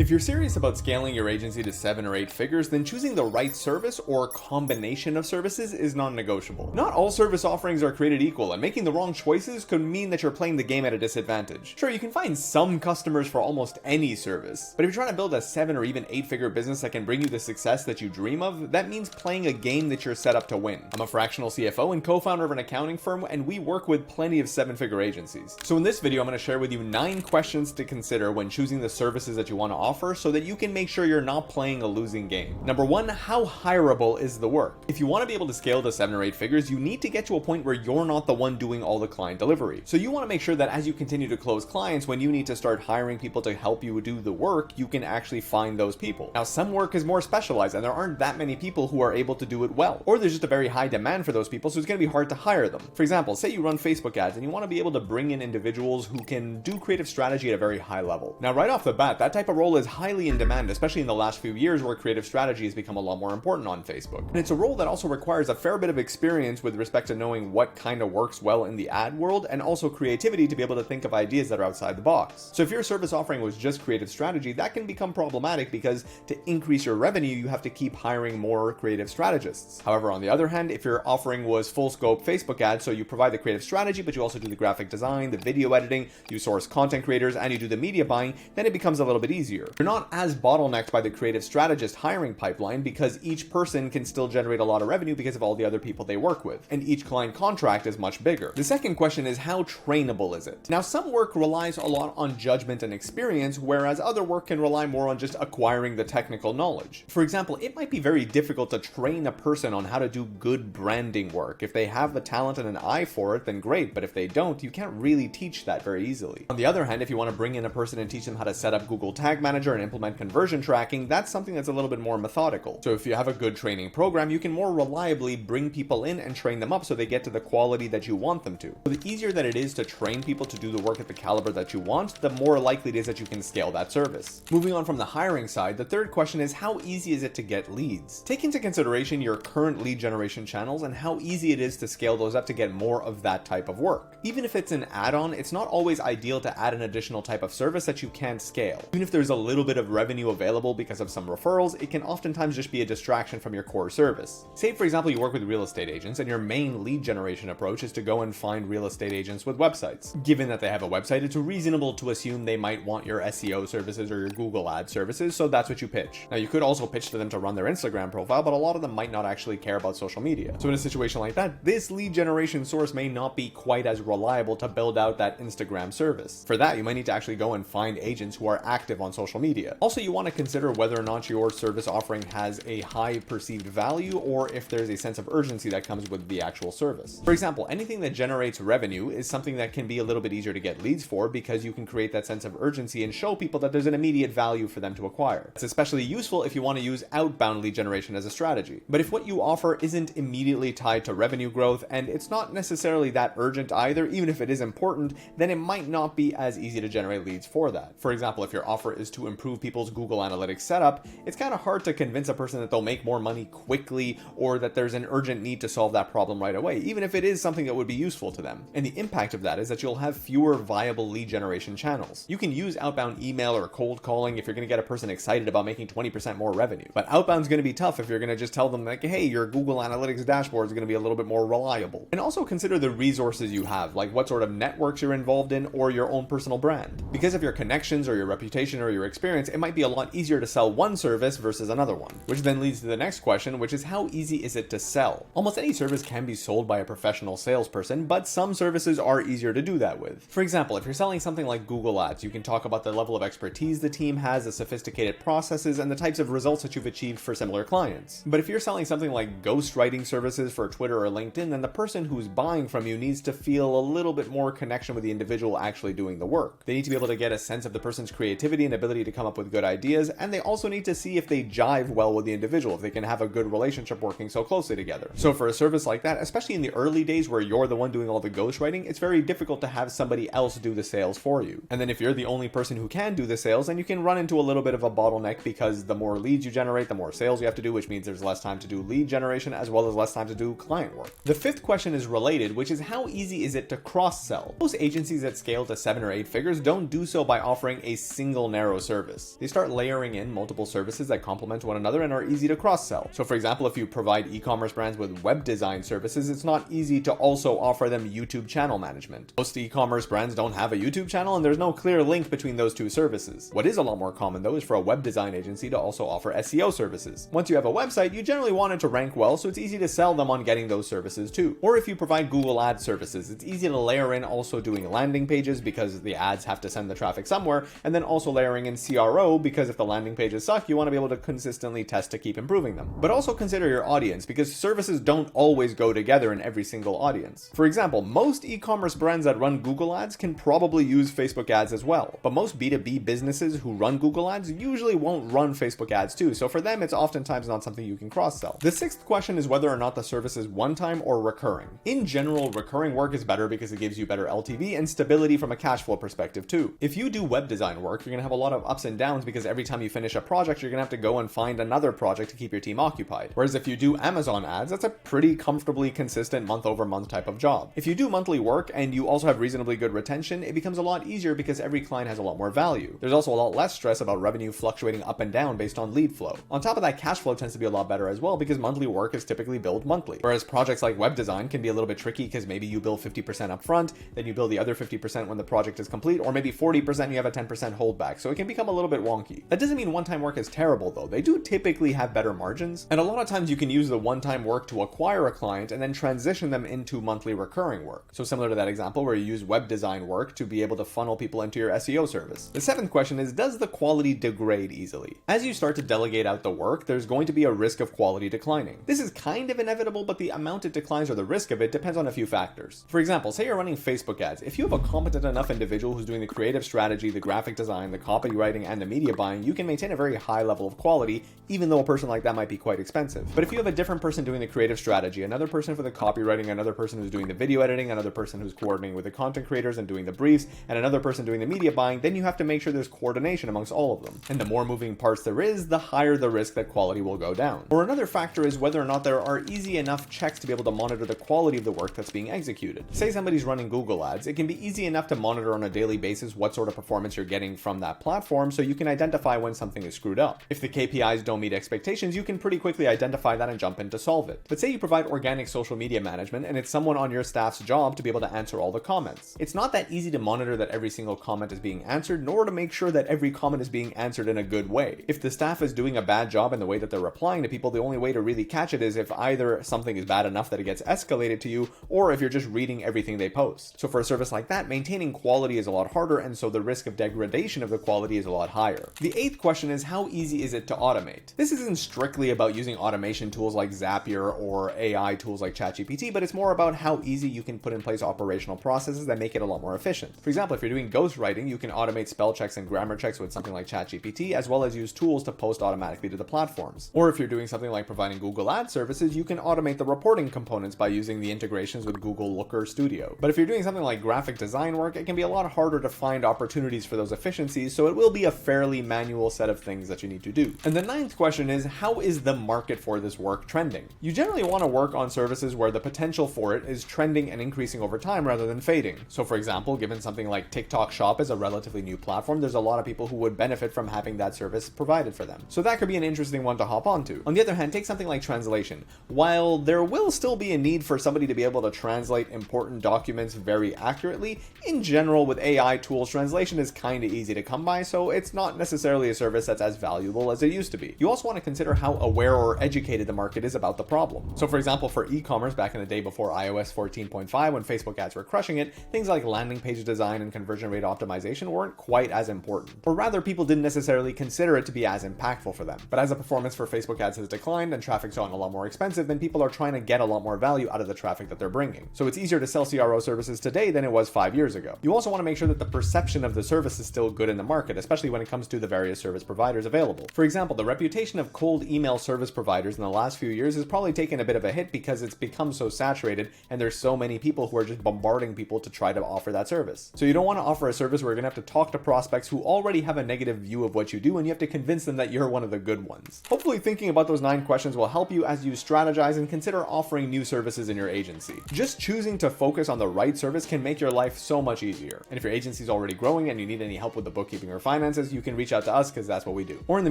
If you're serious about scaling your agency to 7 or 8 figures, then choosing the right service or combination of services is non-negotiable. Not all service offerings are created equal, and making the wrong choices could mean that you're playing the game at a disadvantage. Sure, you can find some customers for almost any service, but if you're trying to build a 7 or even 8-figure business that can bring you the success that you dream of, that means playing a game that you're set up to win. I'm a fractional CFO and co-founder of an accounting firm, and we work with plenty of 7-figure agencies. So in this video, I'm going to share with you 9 questions to consider when choosing the services that you want to offer so that you can make sure you're not playing a losing game. Number 1, how hireable is the work? If you want to be able to scale to 7 or 8 figures, you need to get to a point where you're not the one doing all the client delivery. So you want to make sure that as you continue to close clients, when you need to start hiring people to help you do the work, you can actually find those people. Now, some work is more specialized and there aren't that many people who are able to do it well, or there's just a very high demand for those people, so it's going to be hard to hire them. For example, say you run Facebook ads and you want to be able to bring in individuals who can do creative strategy at a very high level. Now, right off the bat, that type of role is highly in demand, especially in the last few years where creative strategy has become a lot more important on Facebook. And it's a role that also requires a fair bit of experience with respect to knowing what kind of works well in the ad world, and also creativity to be able to think of ideas that are outside the box. So if your service offering was just creative strategy, that can become problematic because to increase your revenue, you have to keep hiring more creative strategists. However, on the other hand, if your offering was full scope Facebook ads, so you provide the creative strategy, but you also do the graphic design, the video editing, you source content creators, and you do the media buying, then it becomes a little bit easier. You're not as bottlenecked by the creative strategist hiring pipeline because each person can still generate a lot of revenue because of all the other people they work with, and each client contract is much bigger. The second question is, how trainable is it? Now, some work relies a lot on judgment and experience, whereas other work can rely more on just acquiring the technical knowledge. For example, it might be very difficult to train a person on how to do good branding work. If they have the talent and an eye for it, then great, but if they don't, you can't really teach that very easily. On the other hand, if you want to bring in a person and teach them how to set up Google Tag Manager and implement conversion tracking, that's something that's a little bit more methodical. So if you have a good training program, you can more reliably bring people in and train them up so they get to the quality that you want them to. So the easier that it is to train people to do the work at the caliber that you want, the more likely it is that you can scale that service. Moving on from the hiring side, the third question is, how easy is it to get leads? Take into consideration your current lead generation channels and how easy it is to scale those up to get more of that type of work. Even if it's an add-on, it's not always ideal to add an additional type of service that you can't scale. Even if there's a little bit of revenue available because of some referrals, it can oftentimes just be a distraction from your core service. Say, for example, you work with real estate agents and your main lead generation approach is to go and find real estate agents with websites. Given that they have a website, it's reasonable to assume they might want your SEO services or your Google ad services, so that's what you pitch. Now, you could also pitch to them to run their Instagram profile, but a lot of them might not actually care about social media. So in a situation like that, this lead generation source may not be quite as reliable to build out that Instagram service. For that, you might need to actually go and find agents who are active on social media. Also, you want to consider whether or not your service offering has a high perceived value or if there's a sense of urgency that comes with the actual service. For example, anything that generates revenue is something that can be a little bit easier to get leads for because you can create that sense of urgency and show people that there's an immediate value for them to acquire. It's especially useful if you want to use outbound lead generation as a strategy. But if what you offer isn't immediately tied to revenue growth and it's not necessarily that urgent either, even if it is important, then it might not be as easy to generate leads for that. For example, if your offer is to improve people's Google Analytics setup, it's kind of hard to convince a person that they'll make more money quickly or that there's an urgent need to solve that problem right away, even if it is something that would be useful to them. And the impact of that is that you'll have fewer viable lead generation channels. You can use outbound email or cold calling if you're going to get a person excited about making 20% more revenue. But outbound's going to be tough if you're going to just tell them like, hey, your Google Analytics dashboard is going to be a little bit more reliable. And also consider the resources you have, like what sort of networks you're involved in or your own personal brand. Because of your connections or your reputation or your experience, it might be a lot easier to sell one service versus another one. Which then leads to the next question, which is, how easy is it to sell? Almost any service can be sold by a professional salesperson, but some services are easier to do that with. For example, if you're selling something like Google Ads, you can talk about the level of expertise the team has, the sophisticated processes, and the types of results that you've achieved for similar clients. But if you're selling something like ghostwriting services for Twitter or LinkedIn, then the person who's buying from you needs to feel a little bit more connection with the individual actually doing the work. They need to be able to get a sense of the person's creativity and ability to come up with good ideas, and they also need to see if they jive well with the individual, if they can have a good relationship working so closely together. So for a service like that, especially in the early days where you're the one doing all the ghostwriting, it's very difficult to have somebody else do the sales for you. And then if you're the only person who can do the sales, then you can run into a little bit of a bottleneck because the more leads you generate, the more sales you have to do, which means there's less time to do lead generation as well as less time to do client work. The fifth question is related, which is, how easy is it to cross-sell? Most agencies that scale to 7 or 8 figures don't do so by offering a single narrow service. service. They start layering in multiple services that complement one another and are easy to cross-sell. So for example, if you provide e-commerce brands with web design services, it's not easy to also offer them YouTube channel management. Most e-commerce brands don't have a YouTube channel, and there's no clear link between those two services. What is a lot more common though is for a web design agency to also offer SEO services. Once you have a website, you generally want it to rank well, so it's easy to sell them on getting those services too. Or if you provide Google Ads services, it's easy to layer in also doing landing pages because the ads have to send the traffic somewhere, and then also layering in CRO because if the landing pages suck, you want to be able to consistently test to keep improving them. But also consider your audience, because services don't always go together in every single audience. For example, most e-commerce brands that run Google Ads can probably use Facebook ads as well, but most B2B businesses who run Google Ads usually won't run Facebook ads too, so for them it's oftentimes not something you can cross-sell. The sixth question is whether or not the service is one-time or recurring. In general, recurring work is better because it gives you better LTV and stability from a cash flow perspective too. If you do web design work, you're going to have a lot of ups and downs because every time you finish a project, you're going to have to go and find another project to keep your team occupied. Whereas if you do Amazon ads, that's a pretty comfortably consistent month-over-month type of job. If you do monthly work and you also have reasonably good retention, it becomes a lot easier because every client has a lot more value. There's also a lot less stress about revenue fluctuating up and down based on lead flow. On top of that, cash flow tends to be a lot better as well because monthly work is typically billed monthly. Whereas projects like web design can be a little bit tricky because maybe you bill 50% up front, then you bill the other 50% when the project is complete, or maybe 40% you have a 10% holdback, so it can become a little bit wonky. That doesn't mean one-time work is terrible though. They do typically have better margins, and a lot of times you can use the one-time work to acquire a client and then transition them into monthly recurring work. So similar to that example where you use web design work to be able to funnel people into your SEO service. The seventh question is, does the quality degrade easily? As you start to delegate out the work, there's going to be a risk of quality declining. This is kind of inevitable, but the amount it declines or the risk of it depends on a few factors. For example, say you're running Facebook ads. If you have a competent enough individual who's doing the creative strategy, the graphic design, the copywriting, and the media buying, you can maintain a very high level of quality, even though a person like that might be quite expensive. But if you have a different person doing the creative strategy, another person for the copywriting, another person who's doing the video editing, another person who's coordinating with the content creators and doing the briefs, and another person doing the media buying, then you have to make sure there's coordination amongst all of them. And the more moving parts there is, the higher the risk that quality will go down. Or another factor is whether or not there are easy enough checks to be able to monitor the quality of the work that's being executed. Say somebody's running Google Ads, it can be easy enough to monitor on a daily basis what sort of performance you're getting from that platform, so you can identify when something is screwed up. If the KPIs don't meet expectations, you can pretty quickly identify that and jump in to solve it. But say you provide organic social media management and it's someone on your staff's job to be able to answer all the comments. It's not that easy to monitor that every single comment is being answered, nor to make sure that every comment is being answered in a good way. If the staff is doing a bad job in the way that they're replying to people, the only way to really catch it is if either something is bad enough that it gets escalated to you, or if you're just reading everything they post. So for a service like that, maintaining quality is a lot harder, and so the risk of degradation of the quality is a lot higher. The eighth question is, how easy is it to automate? This isn't strictly about using automation tools like Zapier or AI tools like ChatGPT, but it's more about how easy you can put in place operational processes that make it a lot more efficient. For example, if you're doing ghostwriting, you can automate spell checks and grammar checks with something like ChatGPT, as well as use tools to post automatically to the platforms. Or if you're doing something like providing Google Ads services, you can automate the reporting components by using the integrations with Google Looker Studio. But if you're doing something like graphic design work, it can be a lot harder to find opportunities for those efficiencies, so it will be a fairly manual set of things that you need to do. And the ninth question is, how is the market for this work trending? You generally want to work on services where the potential for it is trending and increasing over time rather than fading. So for example, given something like TikTok Shop is a relatively new platform, there's a lot of people who would benefit from having that service provided for them. So that could be an interesting one to hop onto. On the other hand, take something like translation. While there will still be a need for somebody to be able to translate important documents very accurately, in general with AI tools, translation is kind of easy to come by, so it's not necessarily a service that's as valuable as it used to be. You also want to consider how aware or educated the market is about the problem. So for example, for e-commerce back in the day before iOS 14.5, when Facebook ads were crushing it, things like landing page design and conversion rate optimization weren't quite as important. Or rather, people didn't necessarily consider it to be as impactful for them. But as the performance for Facebook ads has declined and traffic's gotten a lot more expensive, then people are trying to get a lot more value out of the traffic that they're bringing. So it's easier to sell CRO services today than it was 5 years ago. You also want to make sure that the perception of the service is still good in the market, especially when it comes to the various service providers available. For example, the reputation of cold email service providers in the last few years has probably taken a bit of a hit because it's become so saturated and there's so many people who are just bombarding people to try to offer that service. So you don't want to offer a service where you're going to have to talk to prospects who already have a negative view of what you do and you have to convince them that you're one of the good ones. Hopefully thinking about those 9 questions will help you as you strategize and consider offering new services in your agency. Just choosing to focus on the right service can make your life so much easier. And if your agency is already growing and you need any help with the bookkeeping or finance, finances, you can reach out to us because that's what we do. Or in the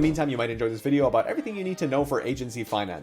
meantime, you might enjoy this video about everything you need to know for agency finance.